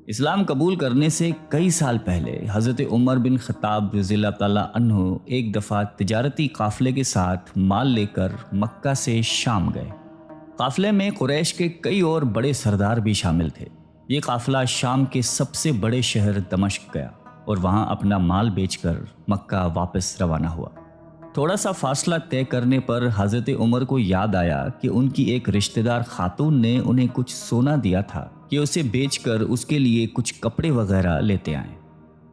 اسلام قبول کرنے سے کئی سال پہلے حضرت عمر بن خطاب رضی اللہ تعالیٰ عنہ ایک دفعہ تجارتی قافلے کے ساتھ مال لے کر مکہ سے شام گئے۔ قافلے میں قریش کے کئی اور بڑے سردار بھی شامل تھے۔ یہ قافلہ شام کے سب سے بڑے شہر دمشق گیا اور وہاں اپنا مال بیچ کر مکہ واپس روانہ ہوا۔ تھوڑا سا فاصلہ طے کرنے پر حضرت عمر کو یاد آیا کہ ان کی ایک رشتہ دار خاتون نے انہیں کچھ سونا دیا تھا کہ اسے بیچ کر اس کے لیے کچھ کپڑے وغیرہ لیتے آئیں۔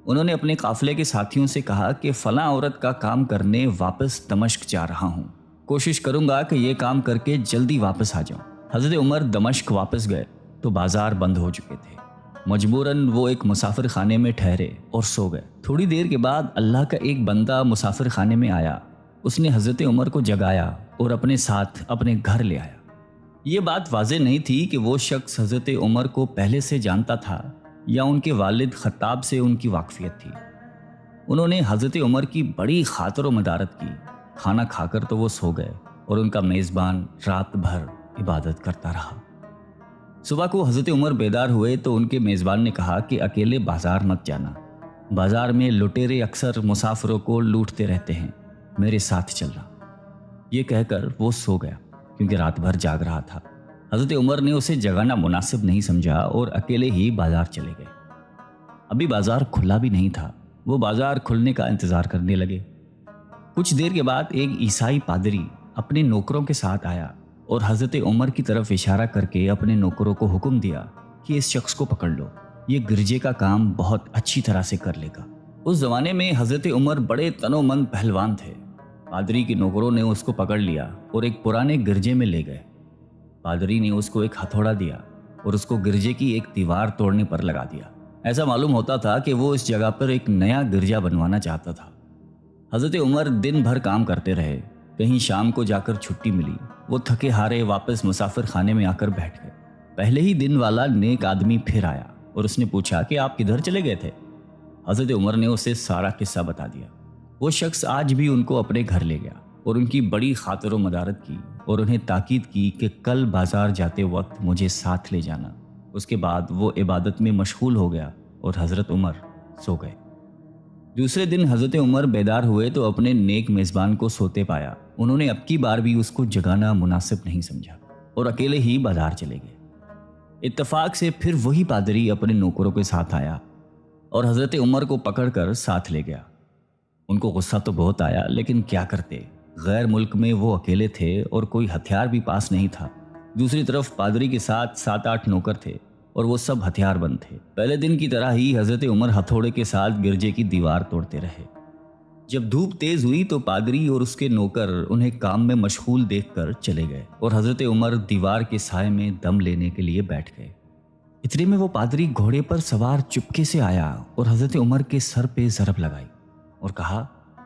انہوں نے اپنے قافلے کے ساتھیوں سے کہا کہ فلاں عورت کا کام کرنے واپس دمشق جا رہا ہوں، کوشش کروں گا کہ یہ کام کر کے جلدی واپس آ جاؤں۔ حضرت عمر دمشق واپس گئے تو بازار بند ہو چکے تھے۔ مجبوراً وہ ایک مسافر خانے میں ٹھہرے اور سو گئے۔ تھوڑی دیر کے بعد اللہ کا ایک بندہ مسافر خانے میں آیا۔ اس نے حضرت عمر کو جگایا اور اپنے ساتھ اپنے گھر لے آیا۔ یہ بات واضح نہیں تھی کہ وہ شخص حضرت عمر کو پہلے سے جانتا تھا یا ان کے والد خطاب سے ان کی واقفیت تھی۔ انہوں نے حضرت عمر کی بڑی خاطر و مدارت کی۔ کھانا کھا کر تو وہ سو گئے اور ان کا میزبان رات بھر عبادت کرتا رہا۔ صبح کو حضرت عمر بیدار ہوئے تو ان کے میزبان نے کہا کہ اکیلے بازار مت جانا، بازار میں لٹیرے اکثر مسافروں کو لوٹتے رہتے ہیں، میرے ساتھ چلنا۔ یہ کہہ کر وہ سو گیا کیونکہ رات بھر جاگ رہا تھا۔ حضرت عمر نے اسے جگانا مناسب نہیں سمجھا اور اکیلے ہی بازار چلے گئے۔ ابھی بازار کھلا بھی نہیں تھا، وہ بازار کھلنے کا انتظار کرنے لگے۔ کچھ دیر کے بعد ایک عیسائی پادری اپنے نوکروں کے ساتھ آیا اور حضرت عمر کی طرف اشارہ کر کے اپنے نوکروں کو حکم دیا کہ اس شخص کو پکڑ لو، یہ گرجے کا کام بہت اچھی طرح سے کر لے گا۔ اس زمانے میں حضرت عمر بڑے تنومند پہلوان تھے۔ پادری کے نوکروں نے اس کو پکڑ لیا اور ایک پرانے گرجے میں لے گئے۔ پادری نے اس کو ایک ہتھوڑا دیا اور اس کو گرجے کی ایک دیوار توڑنے پر لگا دیا۔ ایسا معلوم ہوتا تھا کہ وہ اس جگہ پر ایک نیا گرجا بنوانا چاہتا تھا۔ حضرت عمر دن بھر کام کرتے رہے۔ کہیں شام کو جا کر چھٹی ملی، وہ تھکے ہارے واپس مسافر خانے میں آ کر بیٹھ گئے۔ پہلے ہی دن والا نیک آدمی پھر آیا اور اس نے پوچھا کہ آپ کدھر چلے گئے تھے؟ حضرت عمر نے اسے سارا قصہ بتا دیا۔ وہ شخص آج بھی ان کو اپنے گھر لے گیا اور ان کی بڑی خاطر و مدارت کی اور انہیں تاکید کی کہ کل بازار جاتے وقت مجھے ساتھ لے جانا۔ اس کے بعد وہ عبادت میں مشغول ہو گیا اور حضرت عمر سو گئے۔ دوسرے دن حضرت عمر بیدار ہوئے تو اپنے نیک میزبان کو سوتے پایا۔ انہوں نے اب کی بار بھی اس کو جگانا مناسب نہیں سمجھا اور اکیلے ہی بازار چلے گئے۔ اتفاق سے پھر وہی پادری اپنے نوکروں کے ساتھ آیا اور حضرت عمر کو پکڑ کر ساتھ لے گیا۔ ان کو غصہ تو بہت آیا، لیکن کیا کرتے، غیر ملک میں وہ اکیلے تھے اور کوئی ہتھیار بھی پاس نہیں تھا۔ دوسری طرف پادری کے ساتھ 7-8 نوکر تھے اور وہ سب ہتھیار بند تھے۔ پہلے دن کی طرح ہی حضرت عمر ہتھوڑے کے ساتھ گرجے کی دیوار توڑتے رہے۔ جب دھوپ تیز ہوئی تو پادری اور اس کے نوکر انہیں کام میں مشغول دیکھ کر چلے گئے اور حضرت عمر دیوار کے سائے میں دم لینے کے لیے بیٹھ گئے۔ اتنے میں وہ پادری گھوڑے پر سوار چپکے سے آیا اور حضرت عمر کے سر پہ ضرب لگائی اور کہا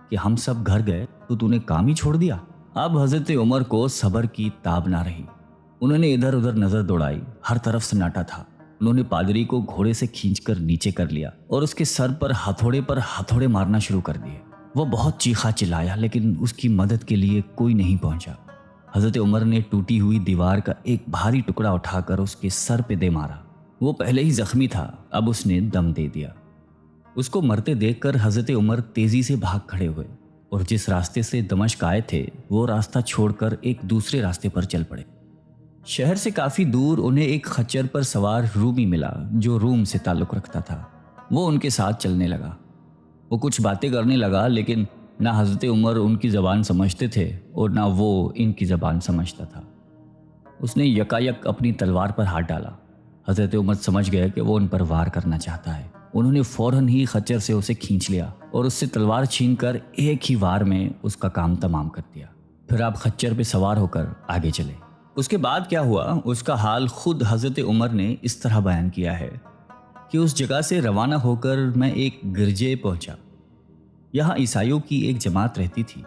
کہ ہم سب گھر گئے تو نے کام ہی چھوڑ دیا۔ اب حضرت عمر کو صبر کی تاب نہ رہی۔ انہوں نے ادھر ادھر نظر دوڑائی، ہر طرف سناٹا تھا۔ انہوں نے پادری کو گھوڑے سے کھینچ کر نیچے کر لیا اور اس کے سر پر ہتھوڑے مارنا شروع کر دیے۔ وہ بہت چیخا چلایا لیکن اس کی مدد کے لیے کوئی نہیں پہنچا۔ حضرت عمر نے ٹوٹی ہوئی دیوار کا ایک بھاری ٹکڑا اٹھا کر اس کے سر پہ دے مارا۔ وہ پہلے ہی زخمی تھا، اب اس نے دم دے دیا۔ اس کو مرتے دیکھ کر حضرت عمر تیزی سے بھاگ کھڑے ہوئے اور جس راستے سے دمشق آئے تھے وہ راستہ چھوڑ کر ایک دوسرے راستے پر چل پڑے۔ شہر سے کافی دور انہیں ایک خچر پر سوار رومی ملا جو روم سے تعلق رکھتا تھا۔ وہ ان کے ساتھ چلنے لگا۔ وہ کچھ باتیں کرنے لگا لیکن نہ حضرت عمر ان کی زبان سمجھتے تھے اور نہ وہ ان کی زبان سمجھتا تھا۔ اس نے یکایک اپنی تلوار پر ہاتھ ڈالا۔ حضرت عمر سمجھ گئے کہ وہ ان پر وار کرنا چاہتا ہے۔ انہوں نے فوراً ہی خچر سے اسے کھینچ لیا اور اس سے تلوار چھین کر ایک ہی وار میں اس کا کام تمام کر دیا۔ پھر آپ خچر پہ سوار ہو کر آگے چلے۔ اس کے بعد کیا ہوا اس کا حال خود حضرت عمر نے اس طرح بیان کیا ہے کہ اس جگہ سے روانہ ہو کر میں ایک گرجے پہنچا۔ یہاں عیسائیوں کی ایک جماعت رہتی تھی۔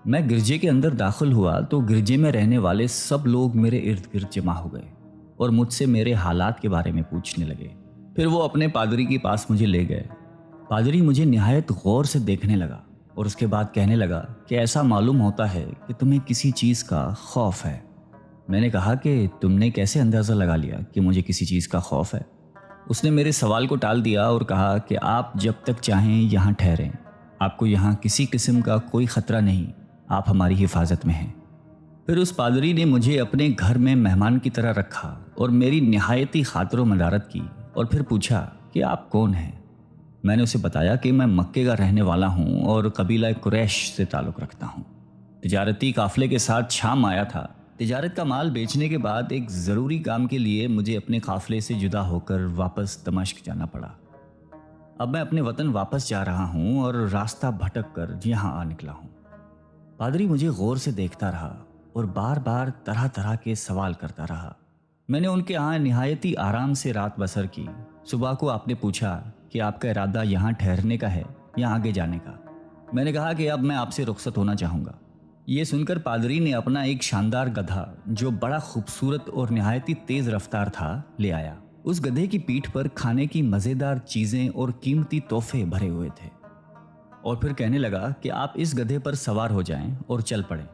میں گرجے کے اندر داخل ہوا تو گرجے میں رہنے والے سب لوگ میرے ارد گرد جمع ہو گئے اور مجھ سے میرے حالات کے بارے میں پوچھنے لگے۔ پھر وہ اپنے پادری کے پاس مجھے لے گئے۔ پادری مجھے نہایت غور سے دیکھنے لگا اور اس کے بعد کہنے لگا کہ ایسا معلوم ہوتا ہے کہ تمہیں کسی چیز کا خوف ہے۔ میں نے کہا کہ تم نے کیسے اندازہ لگا لیا کہ مجھے کسی چیز کا خوف ہے؟ اس نے میرے سوال کو ٹال دیا اور کہا کہ آپ جب تک چاہیں یہاں ٹھہریں، آپ کو یہاں کسی قسم کا کوئی خطرہ نہیں، آپ ہماری حفاظت میں ہیں۔ پھر اس پادری نے مجھے اپنے گھر میں مہمان کی طرح رکھا اور میری نہایتی خاطر و مدارت کی، اور پھر پوچھا کہ آپ کون ہیں؟ میں نے اسے بتایا کہ میں مکے کا رہنے والا ہوں اور قبیلہ قریش سے تعلق رکھتا ہوں۔ تجارتی قافلے کے ساتھ شام آیا تھا۔ تجارت کا مال بیچنے کے بعد ایک ضروری کام کے لیے مجھے اپنے قافلے سے جدا ہو کر واپس دمشق جانا پڑا۔ اب میں اپنے وطن واپس جا رہا ہوں اور راستہ بھٹک کر یہاں آ نکلا ہوں۔ پادری مجھے غور سے دیکھتا رہا اور بار بار طرح طرح کے سوال کرتا رہا۔ میں نے ان کے ہاں نہایتی آرام سے رات بسر کی۔ صبح کو آپ نے پوچھا کہ آپ کا ارادہ یہاں ٹھہرنے کا ہے یا آگے جانے کا؟ میں نے کہا کہ اب میں آپ سے رخصت ہونا چاہوں گا۔ یہ سن کر پادری نے اپنا ایک شاندار گدھا جو بڑا خوبصورت اور نہایتی تیز رفتار تھا لے آیا۔ اس گدھے کی پیٹھ پر کھانے کی مزیدار چیزیں اور قیمتی تحفے بھرے ہوئے تھے، اور پھر کہنے لگا کہ آپ اس گدھے پر سوار ہو جائیں اور چل پڑیں۔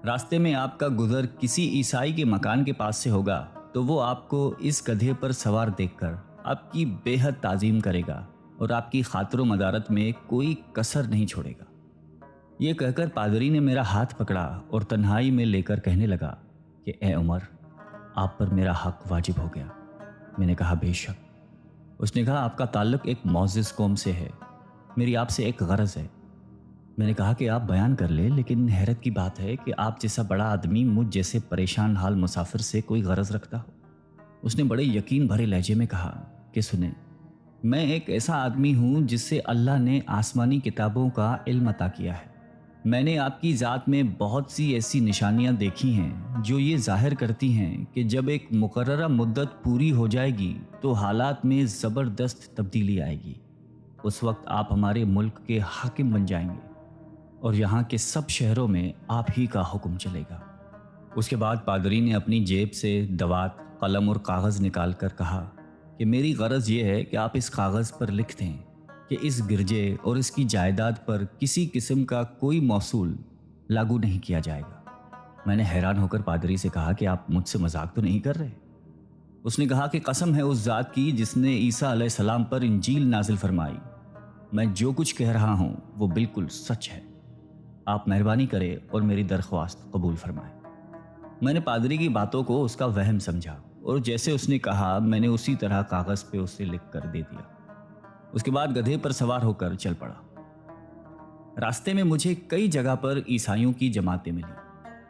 راستے میں آپ کا گزر کسی عیسائی کے مکان کے پاس سے ہوگا تو وہ آپ کو اس گدھے پر سوار دیکھ کر آپ کی بے حد تعظیم کرے گا اور آپ کی خاطر و مدارت میں کوئی کسر نہیں چھوڑے گا۔ یہ کہہ کر پادری نے میرا ہاتھ پکڑا اور تنہائی میں لے کر کہنے لگا کہ اے عمر، آپ پر میرا حق واجب ہو گیا۔ میں نے کہا بے شک۔ اس نے کہا آپ کا تعلق ایک معزز قوم سے ہے، میری آپ سے ایک غرض ہے۔ میں نے کہا کہ آپ بیان کر لیں، لیکن حیرت کی بات ہے کہ آپ جیسا بڑا آدمی مجھ جیسے پریشان حال مسافر سے کوئی غرض رکھتا ہو۔ اس نے بڑے یقین بھرے لہجے میں کہا کہ سنیں، میں ایک ایسا آدمی ہوں جس سے اللہ نے آسمانی کتابوں کا علم عطا کیا ہے۔ میں نے آپ کی ذات میں بہت سی ایسی نشانیاں دیکھی ہیں جو یہ ظاہر کرتی ہیں کہ جب ایک مقررہ مدت پوری ہو جائے گی تو حالات میں زبردست تبدیلی آئے گی۔ اس وقت آپ ہمارے ملک کے حاکم بن جائیں گے اور یہاں کے سب شہروں میں آپ ہی کا حکم چلے گا۔ اس کے بعد پادری نے اپنی جیب سے دوات، قلم اور کاغذ نکال کر کہا کہ میری غرض یہ ہے کہ آپ اس کاغذ پر لکھ دیں کہ اس گرجے اور اس کی جائیداد پر کسی قسم کا کوئی موصول لاگو نہیں کیا جائے گا۔ میں نے حیران ہو کر پادری سے کہا کہ آپ مجھ سے مذاق تو نہیں کر رہے؟ اس نے کہا کہ قسم ہے اس ذات کی جس نے عیسیٰ علیہ السلام پر انجیل نازل فرمائی، میں جو کچھ کہہ رہا ہوں وہ بالکل سچ ہے۔ آپ مہربانی کریں اور میری درخواست قبول فرمائیں۔ میں نے پادری کی باتوں کو اس کا وہم سمجھا اور جیسے اس نے کہا میں نے اسی طرح کاغذ پہ اسے لکھ کر دے دیا۔ اس کے بعد گدھے پر سوار ہو کر چل پڑا۔ راستے میں مجھے کئی جگہ پر عیسائیوں کی جماعتیں ملی۔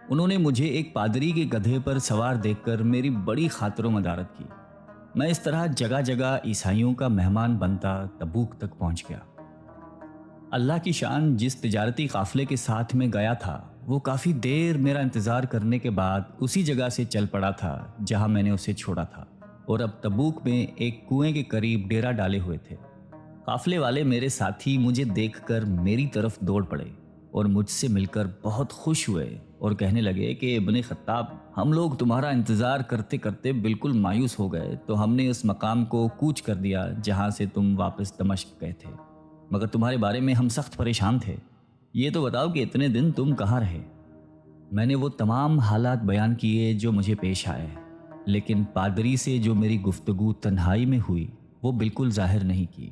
انہوں نے مجھے ایک پادری کے گدھے پر سوار دیکھ کر میری بڑی خاطر و مدارت کی۔ میں اس طرح جگہ جگہ عیسائیوں کا مہمان بنتا تبوک تک پہنچ گیا۔ اللہ کی شان، جس تجارتی قافلے کے ساتھ میں گیا تھا وہ کافی دیر میرا انتظار کرنے کے بعد اسی جگہ سے چل پڑا تھا جہاں میں نے اسے چھوڑا تھا، اور اب تبوک میں ایک کنویں کے قریب ڈیرا ڈالے ہوئے تھے۔ قافلے والے میرے ساتھی مجھے دیکھ کر میری طرف دوڑ پڑے اور مجھ سے مل کر بہت خوش ہوئے اور کہنے لگے کہ ابن خطاب، ہم لوگ تمہارا انتظار کرتے کرتے بالکل مایوس ہو گئے تو ہم نے اس مقام کو کوچ کر دیا جہاں سے تم واپس دمشق گئے تھے، مگر تمہارے بارے میں ہم سخت پریشان تھے۔ یہ تو بتاؤ کہ اتنے دن تم کہاں رہے؟ میں نے وہ تمام حالات بیان کیے جو مجھے پیش آئے، لیکن پادری سے جو میری گفتگو تنہائی میں ہوئی وہ بالکل ظاہر نہیں کی،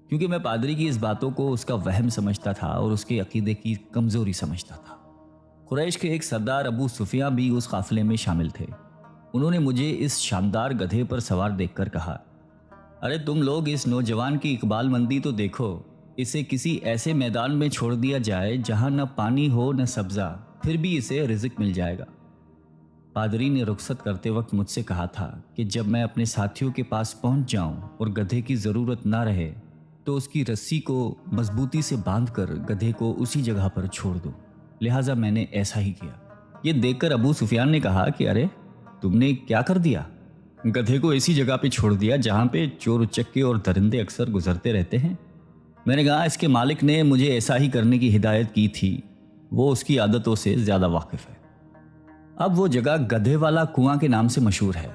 کیونکہ میں پادری کی اس باتوں کو اس کا وہم سمجھتا تھا اور اس کے عقیدے کی کمزوری سمجھتا تھا۔ قریش کے ایک سردار ابو سفیان بھی اس قافلے میں شامل تھے۔ انہوں نے مجھے اس شاندار گدھے پر سوار دیکھ کر کہا، ارے تم لوگ اس نوجوان کی اقبال مندی تو دیکھو، اسے کسی ایسے میدان میں چھوڑ دیا جائے جہاں نہ پانی ہو نہ سبزہ، پھر بھی اسے رزق مل جائے گا۔ پادری نے رخصت کرتے وقت مجھ سے کہا تھا کہ جب میں اپنے ساتھیوں کے پاس پہنچ جاؤں اور گدھے کی ضرورت نہ رہے تو اس کی رسی کو مضبوطی سے باندھ کر گدھے کو اسی جگہ پر چھوڑ دو، لہٰذا میں نے ایسا ہی کیا۔ یہ دیکھ کر ابو سفیان نے کہا کہ ارے تم نے کیا کر دیا؟ گدھے کو ایسی جگہ پہ چھوڑ دیا جہاں پہ چور اچکے اور درندے اکثر گزرتے رہتے ہیں۔ میں نے کہا اس کے مالک نے مجھے ایسا ہی کرنے کی ہدایت کی تھی، وہ اس کی عادتوں سے زیادہ واقف ہے۔ اب وہ جگہ گدھے والا کنواں کے نام سے مشہور ہے۔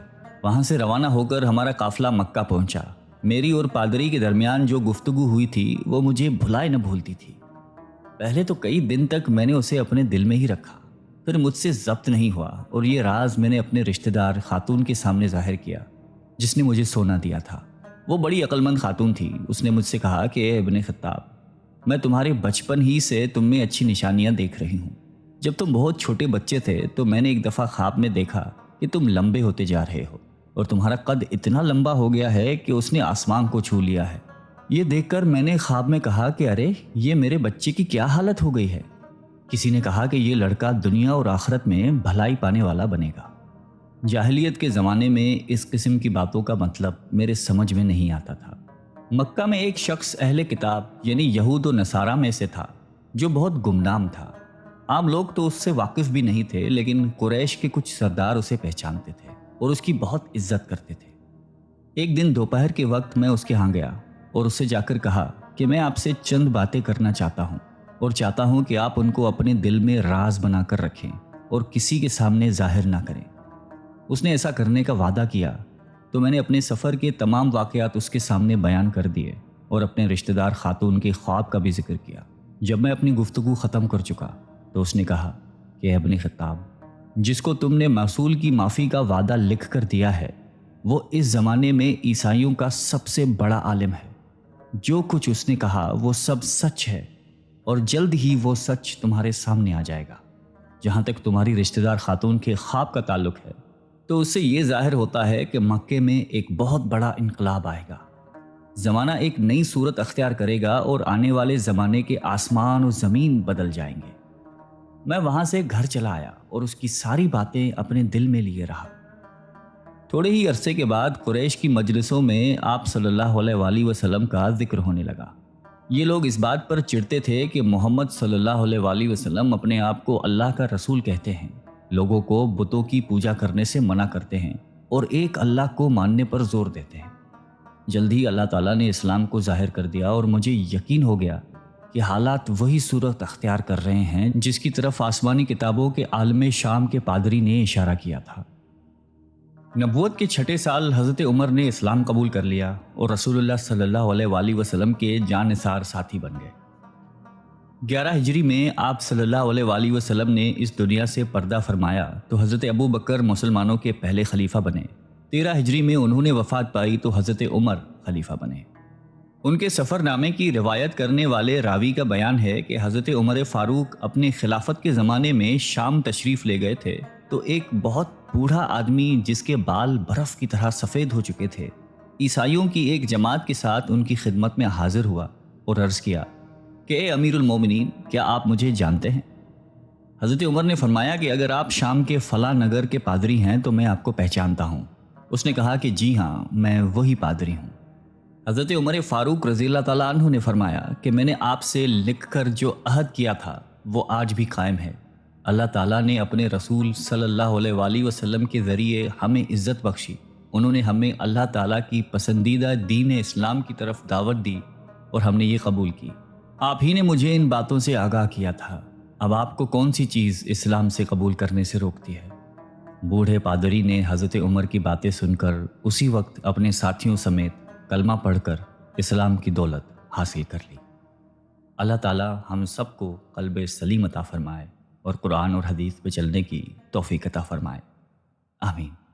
وہاں سے روانہ ہو کر ہمارا قافلہ مکہ پہنچا۔ میری اور پادری کے درمیان جو گفتگو ہوئی تھی وہ مجھے بھلائے نہ بھولتی تھی۔ پہلے تو کئی دن تک میں نے اسے اپنے دل میں ہی رکھا، پھر مجھ سے ضبط نہیں ہوا اور یہ راز میں نے اپنے رشتہ دار خاتون کے سامنے ظاہر کیا جس نے مجھے سونا دیا تھا۔ وہ بڑی عقل مند خاتون تھی۔ اس نے مجھ سے کہا کہ اے ابن خطاب، میں تمہارے بچپن ہی سے تم میں اچھی نشانیاں دیکھ رہی ہوں۔ جب تم بہت چھوٹے بچے تھے تو میں نے ایک دفعہ خواب میں دیکھا کہ تم لمبے ہوتے جا رہے ہو اور تمہارا قد اتنا لمبا ہو گیا ہے کہ اس نے آسمان کو چھو لیا ہے۔ یہ دیکھ کر میں نے خواب میں کہا کہ ارے یہ میرے بچے کی کیا حالت ہو گئی ہے۔ کسی نے کہا کہ یہ لڑکا دنیا اور آخرت میں بھلائی پانے والا بنے گا۔ جاہلیت کے زمانے میں اس قسم کی باتوں کا مطلب میرے سمجھ میں نہیں آتا تھا۔ مکہ میں ایک شخص اہل کتاب یعنی یہود و نصارہ میں سے تھا جو بہت گمنام تھا۔ عام لوگ تو اس سے واقف بھی نہیں تھے، لیکن قریش کے کچھ سردار اسے پہچانتے تھے اور اس کی بہت عزت کرتے تھے۔ ایک دن دوپہر کے وقت میں اس کے ہاں گیا اور اسے جا کر کہا کہ میں آپ سے چند باتیں کرنا چاہتا ہوں اور چاہتا ہوں کہ آپ ان کو اپنے دل میں راز بنا کر رکھیں اور کسی کے سامنے ظاہر نہ کریں۔ اس نے ایسا کرنے کا وعدہ کیا تو میں نے اپنے سفر کے تمام واقعات اس کے سامنے بیان کر دیے اور اپنے رشتہ دار خاتون کے خواب کا بھی ذکر کیا۔ جب میں اپنی گفتگو ختم کر چکا تو اس نے کہا کہ ابن خطاب، جس کو تم نے موصول کی معافی کا وعدہ لکھ کر دیا ہے وہ اس زمانے میں عیسائیوں کا سب سے بڑا عالم ہے۔ جو کچھ اس نے کہا وہ سب سچ ہے اور جلد ہی وہ سچ تمہارے سامنے آ جائے گا۔ جہاں تک تمہاری رشتہ دار خاتون کے خواب کا تعلق ہے تو اس سے یہ ظاہر ہوتا ہے کہ مکے میں ایک بہت بڑا انقلاب آئے گا۔ زمانہ ایک نئی صورت اختیار کرے گا اور آنے والے زمانے کے آسمان و زمین بدل جائیں گے۔ میں وہاں سے گھر چلا آیا اور اس کی ساری باتیں اپنے دل میں لیے رہا۔ تھوڑے ہی عرصے کے بعد قریش کی مجلسوں میں آپ صلی اللہ علیہ وآلہ وسلم کا ذکر ہونے لگا۔ یہ لوگ اس بات پر چڑھتے تھے کہ محمد صلی اللہ علیہ وآلہ وسلم اپنے آپ کو اللہ کا رسول کہتے ہیں، لوگوں کو بتوں کی پوجا کرنے سے منع کرتے ہیں اور ایک اللہ کو ماننے پر زور دیتے ہیں۔ جلد ہی اللہ تعالیٰ نے اسلام کو ظاہر کر دیا اور مجھے یقین ہو گیا کہ حالات وہی صورت اختیار کر رہے ہیں جس کی طرف آسمانی کتابوں کے عالم شام کے پادری نے اشارہ کیا تھا۔ نبوت کے 6 سال حضرت عمر نے اسلام قبول کر لیا اور رسول اللہ صلی اللہ علیہ وآلہ وسلم کے جان نثار ساتھی بن گئے۔ 11 ہجری میں آپ صلی اللہ علیہ وآلہ وسلم نے اس دنیا سے پردہ فرمایا تو حضرت ابو بکر مسلمانوں کے پہلے خلیفہ بنے۔ 13 ہجری میں انہوں نے وفات پائی تو حضرت عمر خلیفہ بنے۔ ان کے سفر نامے کی روایت کرنے والے راوی کا بیان ہے کہ حضرت عمر فاروق اپنے خلافت کے زمانے میں شام تشریف لے گئے تھے تو ایک بہت بوڑھا آدمی جس کے بال برف کی طرح سفید ہو چکے تھے عیسائیوں کی ایک جماعت کے ساتھ ان کی خدمت میں حاضر ہوا اور عرض کیا کہ اے امیر المومنین، کیا آپ مجھے جانتے ہیں؟ حضرت عمر نے فرمایا کہ اگر آپ شام کے فلاں نگر کے پادری ہیں تو میں آپ کو پہچانتا ہوں۔ اس نے کہا کہ جی ہاں، میں وہی پادری ہوں۔ حضرت عمر فاروق رضی اللہ تعالیٰ عنہ نے فرمایا کہ میں نے آپ سے لکھ کر جو عہد کیا تھا وہ آج بھی قائم ہے۔ اللہ تعالیٰ نے اپنے رسول صلی اللہ علیہ وآلہ وسلم کے ذریعے ہمیں عزت بخشی۔ انہوں نے ہمیں اللہ تعالیٰ کی پسندیدہ دین اسلام کی طرف دعوت دی اور ہم نے یہ قبول کی۔ آپ ہی نے مجھے ان باتوں سے آگاہ کیا تھا۔ اب آپ کو کون سی چیز اسلام سے قبول کرنے سے روکتی ہے؟ بوڑھے پادری نے حضرت عمر کی باتیں سن کر اسی وقت اپنے ساتھیوں سمیت کلمہ پڑھ کر اسلام کی دولت حاصل کر لی۔ اللہ تعالیٰ ہم سب کو قلب سلیم عطا فرمائے اور قرآن اور حدیث پہ چلنے کی توفیق عطا فرمائے۔ آمین۔